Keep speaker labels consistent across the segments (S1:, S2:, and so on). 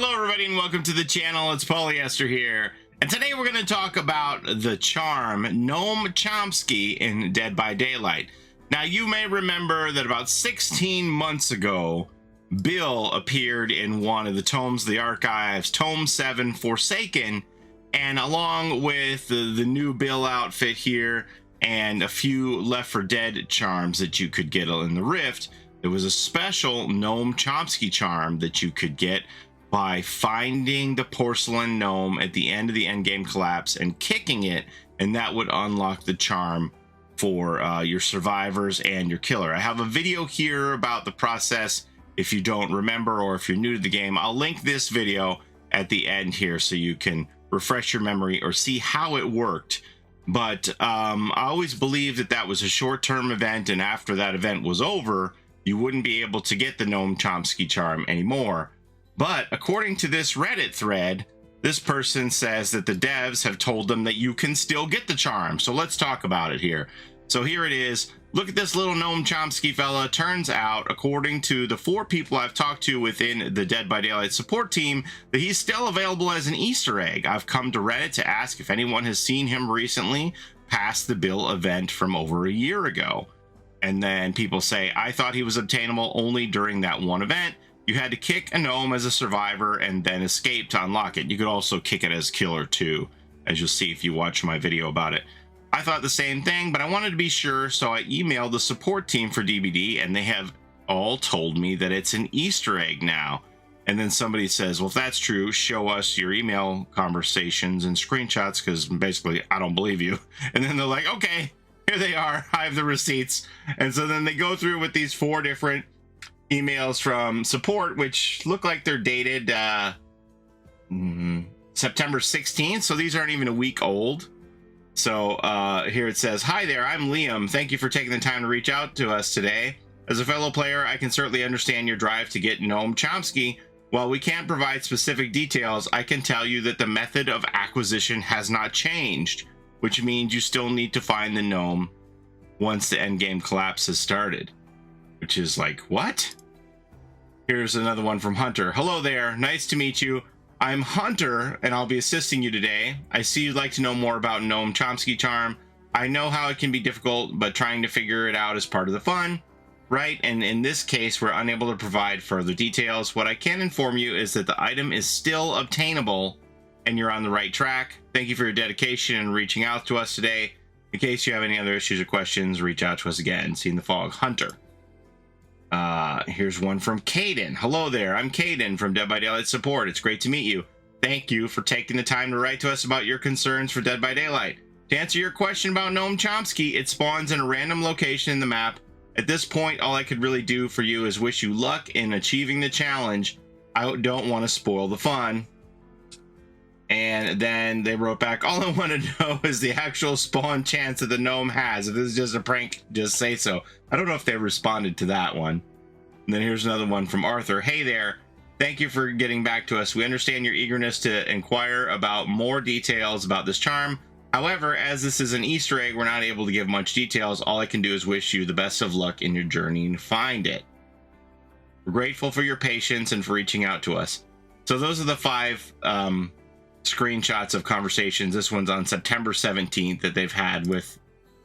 S1: Hello everybody and welcome to the channel. It's Paulie Esther here. And today we're going to talk about the charm Gnome Chompski in Dead by Daylight. Now you may remember that about 16 months ago, Bill appeared in one of the tomes of the archives, Tome VII Forsaken, and along with the new Bill outfit here and a few Left 4 Dead charms that you could get in the Rift, there was a special Gnome Chompski charm that you could get by finding the porcelain gnome at the end of the endgame collapse and kicking it, and that would unlock the charm for your survivors and your killer. I have a video here about the process if you don't remember or if you're new to the game. I'll link this video at the end here so you can refresh your memory or see how it worked. But I always believed that that was a short-term event, and after that event was over, you wouldn't be able to get the Gnome Chompski charm anymore. But according to this Reddit thread, this person says that the devs have told them that you can still get the charm. So let's talk about it here. So here it is. Look at this little Gnome Chompski fella. Turns out, according to the 4 people I've talked to within the Dead by Daylight support team, that he's still available as an Easter egg. I've come to Reddit to ask if anyone has seen him recently past the Bill event from over a year ago. And then people say, I thought he was obtainable only during that one event. You had to kick a gnome as a survivor and then escape to unlock it. You could also kick it as killer too, as you'll see if you watch my video about it. I thought the same thing, but I wanted to be sure, so I emailed the support team for DBD, and they have all told me that it's an Easter egg now. And then somebody says, well, if that's true, show us your email conversations and screenshots, because basically, I don't believe you. And then they're like, okay, here they are. I have the receipts. And so then they go through with these 4 different emails from support, which look like they're dated September 16th. So these aren't even a week old. So here it says, hi there, I'm Liam. Thank you for taking the time to reach out to us today. As a fellow player, I can certainly understand your drive to get Gnome Chompski. While we can't provide specific details, I can tell you that the method of acquisition has not changed, which means you still need to find the gnome once the endgame collapse has started. Which is like, what? Here's another one from Hunter. Hello there, nice to meet you. I'm Hunter, and I'll be assisting you today. I see you'd like to know more about Gnome Chompski charm. I know how it can be difficult, but trying to figure it out is part of the fun, right? And in this case, we're unable to provide further details. What I can inform you is that the item is still obtainable, and you're on the right track. Thank you for your dedication and reaching out to us today. In case you have any other issues or questions, reach out to us again. See you in the fog, Hunter. Here's one from Caden. Hello there, I'm Caden from Dead by Daylight Support. It's great to meet you. Thank you for taking the time to write to us about your concerns for Dead by Daylight. To answer your question about Gnome Chompski, it spawns in a random location in the map. At this point, all I could really do for you is wish you luck in achieving the challenge. I don't want to spoil the fun. And then they wrote back, all I want to know is the actual spawn chance that the gnome has. If this is just a prank, just say so. I don't know if they responded to that one. And then here's another one from Arthur. Hey there. Thank you for getting back to us. We understand your eagerness to inquire about more details about this charm. However, as this is an Easter egg, we're not able to give much details. All I can do is wish you the best of luck in your journey to find it. We're grateful for your patience and for reaching out to us. So those are the 5 screenshots of conversations. This one's on September 17th that they've had with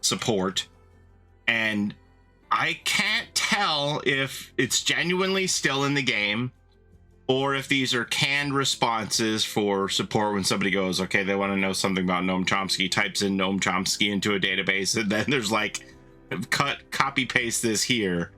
S1: support. And I can't tell if it's genuinely still in the game or if these are canned responses for support when somebody goes, okay, they want to know something about Gnome Chompski, types in Gnome Chompski into a database, and then there's like, copy paste this here.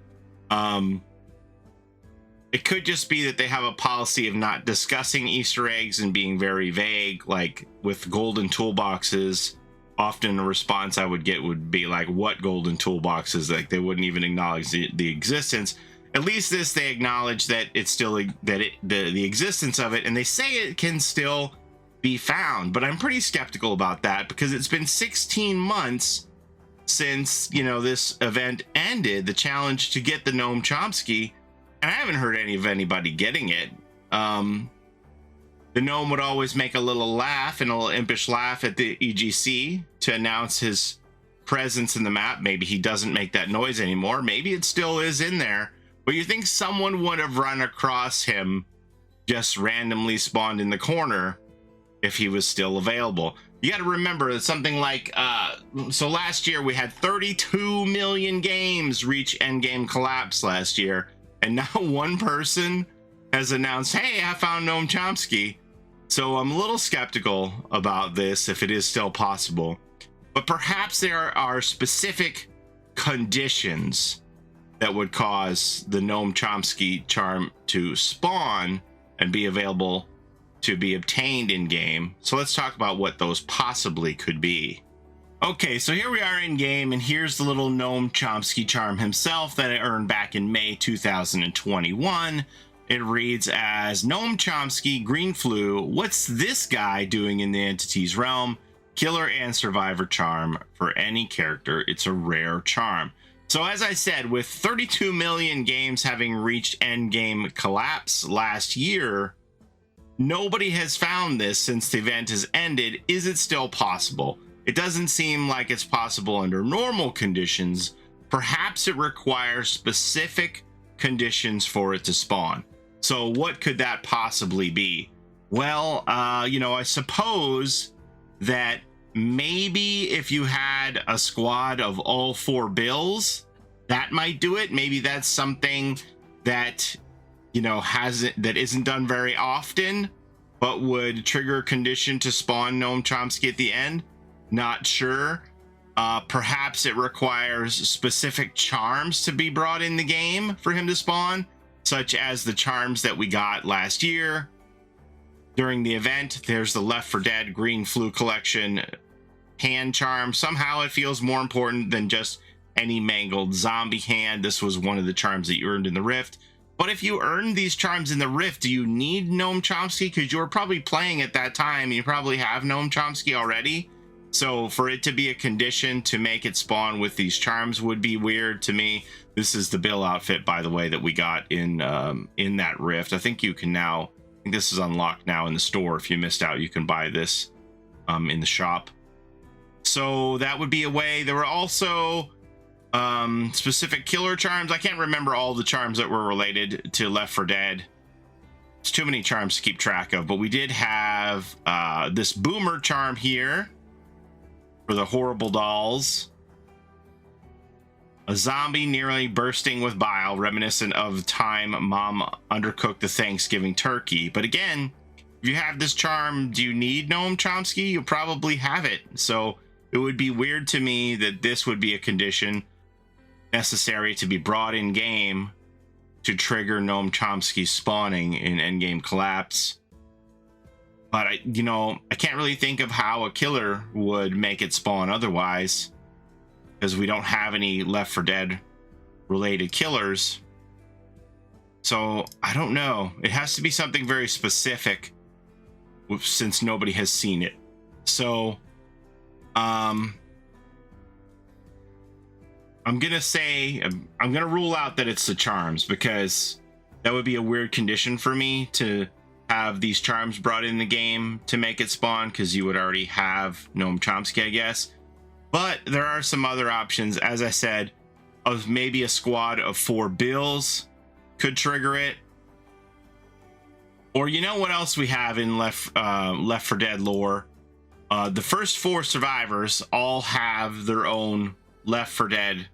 S1: It could just be that they have a policy of not discussing Easter eggs and being very vague, like with golden toolboxes. Often a response I would get would be like, what golden toolboxes? Like they wouldn't even acknowledge the existence. At least this, they acknowledge that it's still the existence of it, and they say it can still be found. But I'm pretty skeptical about that because it's been 16 months since, you know, this event ended, the challenge to get the Gnome Chompski, and I haven't heard anybody getting it. The gnome would always make a little laugh and a little impish laugh at the EGC to announce his presence in the map. Maybe he doesn't make that noise anymore. Maybe it still is in there. But you think someone would have run across him just randomly spawned in the corner if he was still available. You got to remember that something like, so last year we had 32 million games reach endgame collapse last year. And now one person has announced, hey, I found Gnome Chompski. So I'm a little skeptical about this, if it is still possible. But perhaps there are specific conditions that would cause the Gnome Chompski charm to spawn and be available to be obtained in game. So let's talk about what those possibly could be. Okay, so here we are in game, and here's the little Gnome Chompski charm himself that I earned back in May 2021. It reads as Gnome Chompski, Green Flu, what's this guy doing in the entity's realm? Killer and survivor charm for any character. It's a rare charm. So as I said, with 32 million games having reached endgame collapse last year, nobody has found this since the event has ended. Is it still possible? It doesn't seem like it's possible under normal conditions. Perhaps it requires specific conditions for it to spawn. So what could that possibly be? Well, you know, I suppose that maybe if you had a squad of all 4 bills, that might do it. Maybe that's something that, you know, that isn't done very often, but would trigger a condition to spawn Gnome Chompski at the end. Not sure. Perhaps it requires specific charms to be brought in the game for him to spawn, such as the charms that we got last year during the event. There's the Left 4 Dead Green Flu Collection hand charm. Somehow it feels more important than just any mangled zombie hand. This was one of the charms that you earned in the Rift. But if you earned these charms in the Rift, do you need Gnome Chompski? Because you were probably playing at that time. You probably have Gnome Chompski already. So for it to be a condition to make it spawn with these charms would be weird to me. This is the Bill outfit, by the way, that we got in that Rift. I think you can now, I think this is unlocked now in the store. If you missed out, you can buy this in the shop. So that would be a way. There were also specific killer charms. I can't remember all the charms that were related to Left 4 Dead. It's too many charms to keep track of, but we did have this boomer charm here for the horrible dolls. A zombie nearly bursting with bile, reminiscent of time Mom undercooked the Thanksgiving turkey. But again, if you have this charm, do you need Gnome Chompski? You probably have it. So it would be weird to me that this would be a condition necessary to be brought in game to trigger Gnome Chompski spawning in endgame collapse. But I can't really think of how a killer would make it spawn otherwise, because we don't have any Left 4 Dead related killers. So I don't know. It has to be something very specific, since nobody has seen it. So I'm gonna rule out that it's the charms, because that would be a weird condition for me to have these charms brought in the game to make it spawn, because you would already have Gnome Chompski, I guess. But there are some other options, as I said, of maybe a squad of 4 bills could trigger it. Or you know what else we have in Left 4 Dead lore? The first 4 survivors all have their own Left 4 Dead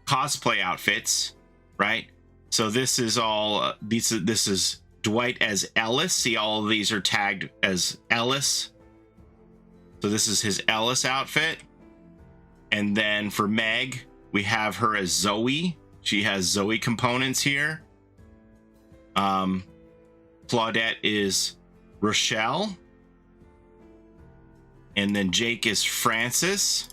S1: cosplay outfits, right? So this is all this is Dwight as Ellis. See, all of these are tagged as Ellis. So this is his Ellis outfit. And then for Meg, we have her as Zoe. She has Zoe components here. Claudette is Rochelle. And then Jake is Francis.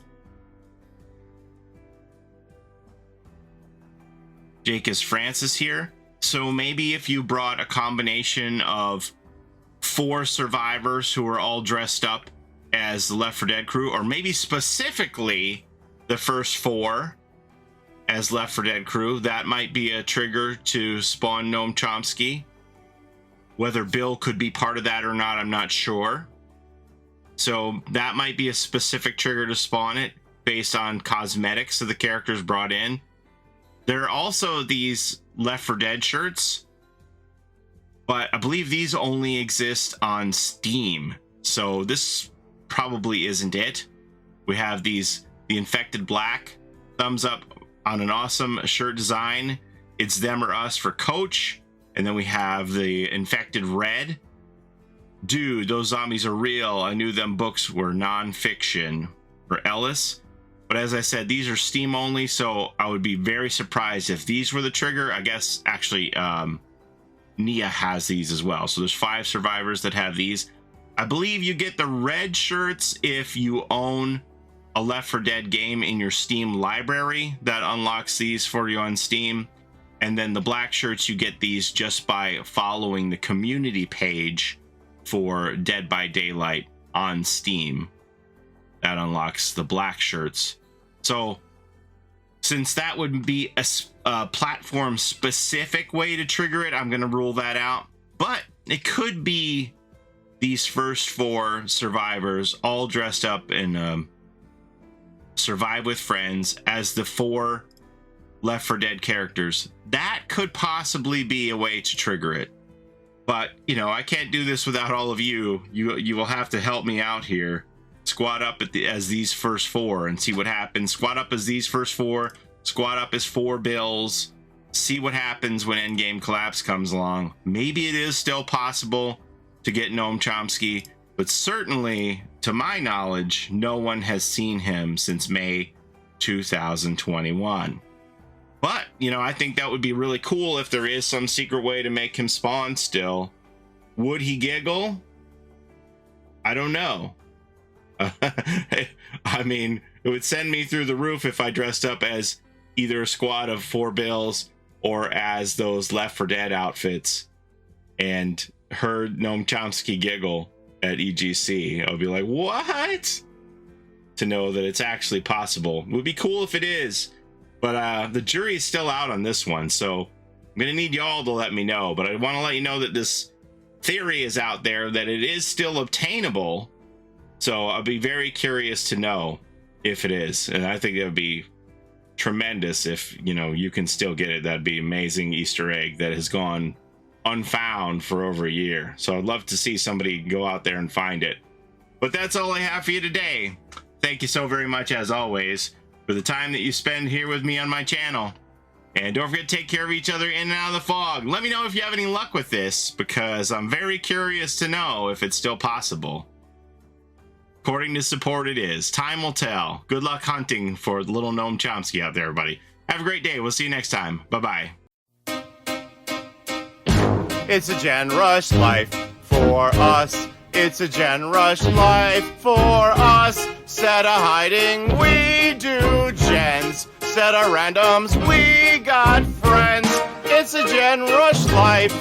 S1: Jake is Francis here. So maybe if you brought a combination of 4 survivors who are all dressed up as the Left 4 Dead crew, or maybe specifically the first 4 as Left 4 Dead crew, that might be a trigger to spawn Gnome Chompski. Whether Bill could be part of that or not, I'm not sure. So that might be a specific trigger to spawn it based on cosmetics of the characters brought in. There are also these Left 4 Dead shirts but I believe these only exist on Steam. So this probably isn't it. We have these, the Infected Black, thumbs up on an awesome shirt design. It's Them or Us for Coach. And then we have the Infected Red. Dude, those zombies are real. I knew them books were non-fiction for Ellis. But as I said, these are Steam only, so I would be very surprised if these were the trigger. I guess actually Nia has these as well. So there's 5 survivors that have these. I believe you get the red shirts if you own a Left 4 Dead game in your Steam library. That unlocks these for you on Steam. And then the black shirts, you get these just by following the community page for Dead by Daylight on Steam. That unlocks the black shirts. So since that would be a platform specific way to trigger it, I'm going to rule that out. But it could be these first 4 survivors all dressed up in Survive with Friends as the 4 Left 4 Dead characters. That could possibly be a way to trigger it. But, you know, I can't do this without all of you. You will have to help me out here. Squad up as these first 4 and see what happens. Squad up as these first 4. Squad up as 4 bills. See what happens when Endgame Collapse comes along. Maybe it is still possible to get Gnome Chompski, but certainly, to my knowledge, no one has seen him since May 2021. But, you know, I think that would be really cool if there is some secret way to make him spawn still. Would he giggle? I don't know. I mean, it would send me through the roof if I dressed up as either a squad of 4 bills or as those Left 4 Dead outfits and heard Gnome Chompski giggle at EGC. I would be like, what? To know that it's actually possible. It would be cool if it is, but the jury is still out on this one, so I'm gonna need y'all to let me know. But I want to let you know that this theory is out there that it is still obtainable. So I'll be very curious to know if it is. And I think it would be tremendous if, you know, you can still get it. That'd be amazing Easter egg that has gone unfound for over a year. So I'd love to see somebody go out there and find it. But that's all I have for you today. Thank you so very much, as always, for the time that you spend here with me on my channel. And don't forget to take care of each other in and out of the fog. Let me know if you have any luck with this, because I'm very curious to know if it's still possible. According to support, it is. Time will tell. Good luck hunting for little Gnome Chompski out there, everybody. Have a great day. We'll see you next time. Bye-bye.
S2: It's a Gen Rush life for us. It's a Gen Rush life for us. Set a hiding, we do gens. Set a randoms, we got friends. It's a Gen Rush life.